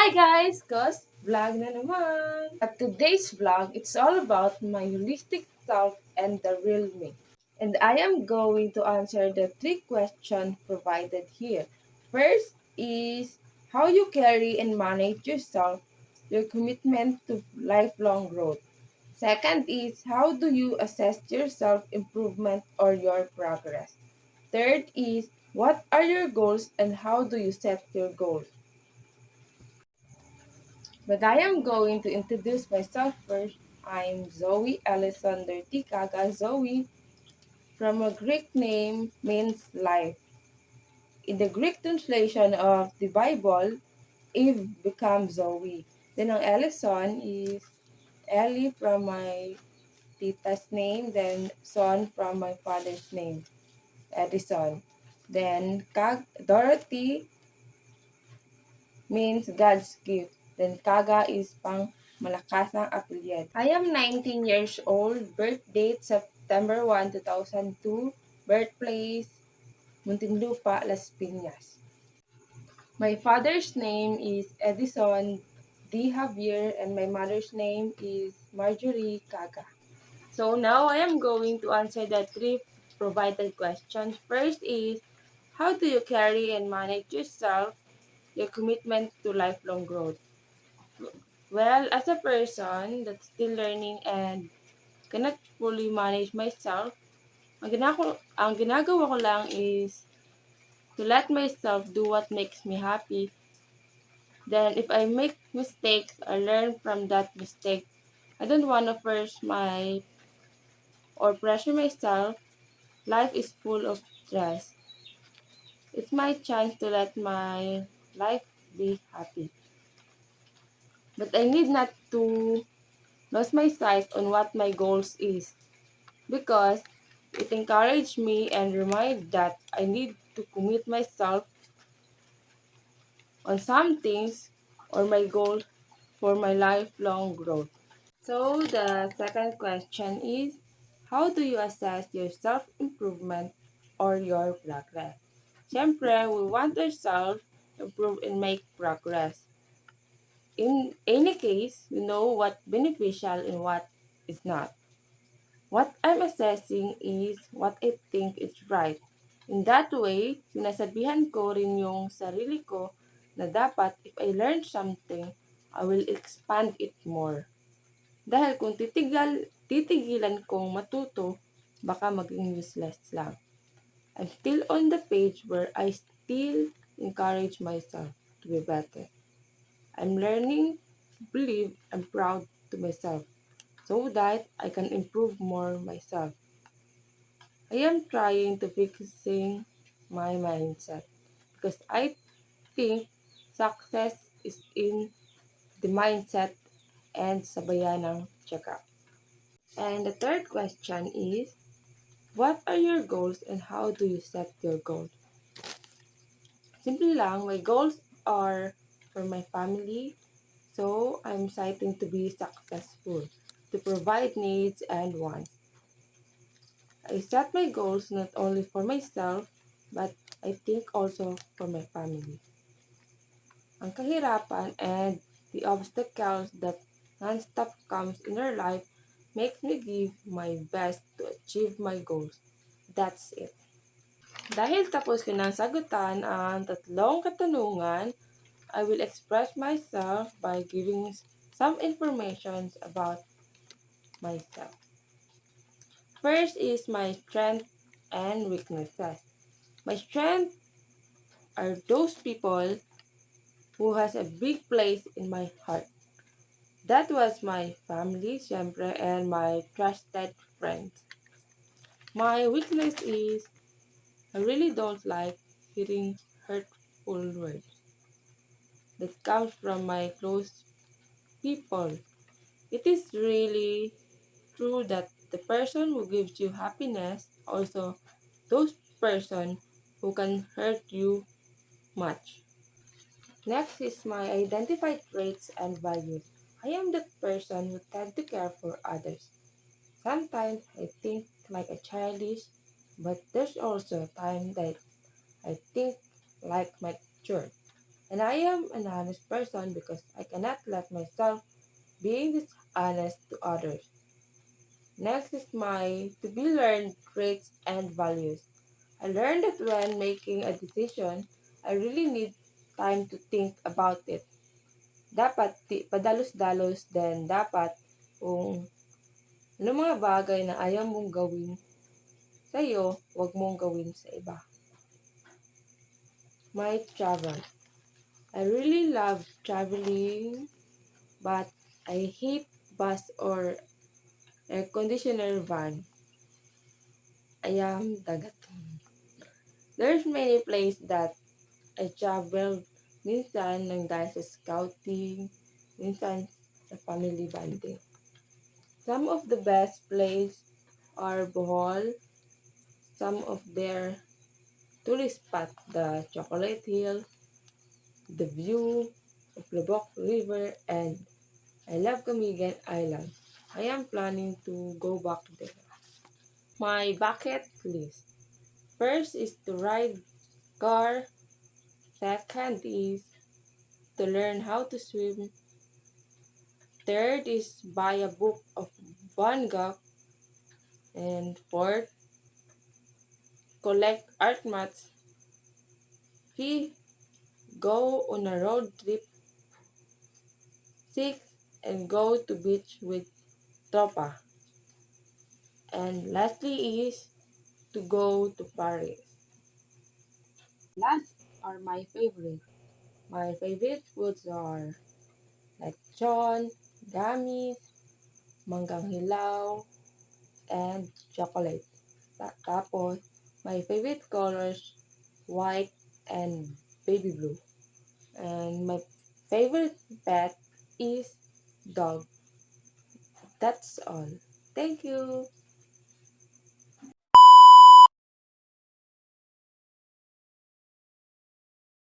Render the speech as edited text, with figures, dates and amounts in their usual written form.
Hi guys! Cause vlog na naman! At today's vlog, it's all about my holistic self and the real me. And I am going to answer the three questions provided here. First is how you carry and manage yourself, your commitment to lifelong growth. Second is how do you assess your self-improvement or your progress. Third is what are your goals and how do you set your goals. But I am going to introduce myself first. I'm Zoe Alexander T. Caga-Zoe from a Greek name means life. In the Greek translation of the Bible, Eve becomes Zoe. Then ang Ellison is Ellie from my tita's name, then Son from my father's name, Edison. Then Dorothy means God's gift. Then Kaga is pang malakas ng apelyido. I am 19 years old. Birth date September 1, 2002. Birthplace Muntinlupa, Las Piñas. My father's name is Edison D. Javier and my mother's name is Marjorie Kaga. So now I am going to answer the three provided questions. First is, how do you carry and manage yourself, your commitment to lifelong growth? Well, as a person that's still learning and cannot fully manage myself, ang ginagawa ko lang is to let myself do what makes me happy. Then, if I make mistakes, I learn from that mistake. I don't want to force or pressure myself. Life is full of stress. It's my chance to let my life be happy. But I need not to lose my sight on what my goals is, because it encouraged me and remind that I need to commit myself on some things or my goal for my lifelong growth. So the second question is, how do you assess your self-improvement or your progress? Siyempre, we want ourselves to improve and make progress. In any case, we know what beneficial and what is not. What I'm assessing is what I think is right. In that way, sinasabihan ko rin yung sarili ko na dapat if I learn something, I will expand it more. Dahil kung titigilan kong matuto, baka maging useless lang. I'm still on the page where I still encourage myself to be better. I'm learning to believe I'm proud to myself so that I can improve more myself. I am trying to fixing my mindset because I think success is in the mindset and sabayan ng check-up. And the third question is, what are your goals and how do you set your goals? Simple lang, my goals are for my family, so I'm citing to be successful, to provide needs and wants. I set my goals not only for myself, but I think also for my family. Ang kahirapan and the obstacles that non-stop comes in our life makes me give my best to achieve my goals. That's it. Dahil tapos ko ng sagutan ang tatlong katanungan, I will express myself by giving some information about myself. First is my strength and weaknesses. My strength are those people who has a big place in my heart. That was my family, syempre, and my trusted friends. My weakness is I really don't like hearing hurtful words that comes from my close people. It is really true that the person who gives you happiness also those person who can hurt you much. Next is my identified traits and values. I am that person who tend to care for others. Sometimes I think like a childish, but there's also a time that I think like mature. And I am an honest person because I cannot let myself being dishonest to others. Next is my to be learned traits and values. I learned that when making a decision, I really need time to think about it. Dapat padalos-dalos then dapat kung ano mga bagay na ayaw mong gawin sa iyo, huwag mong gawin sa iba. My travel. I really love traveling, but I hate bus or air conditioner van. Ayam dagat. There's many places that I traveled. Minsan nang dahil sa scouting, minsan sa family bonding. Some of the best places are Bohol, some of their tourist spot, the Chocolate Hill, the view of Lubbock River, and I love Camigan Island. I am planning to go back there. My bucket list. First is to ride car. Second is to learn how to swim. Third is buy a book of Van Gogh. And fourth, collect art mats. Fifth, go on a road trip. Sixth, and go to beach with tropa. And lastly is to go to Paris. Last are my favorite. My favorite foods are lechon, gamis, manggang hilaw, and chocolate. Tapos, my favorite colors, white and baby blue. And my favorite pet is dog. That's all. Thank you.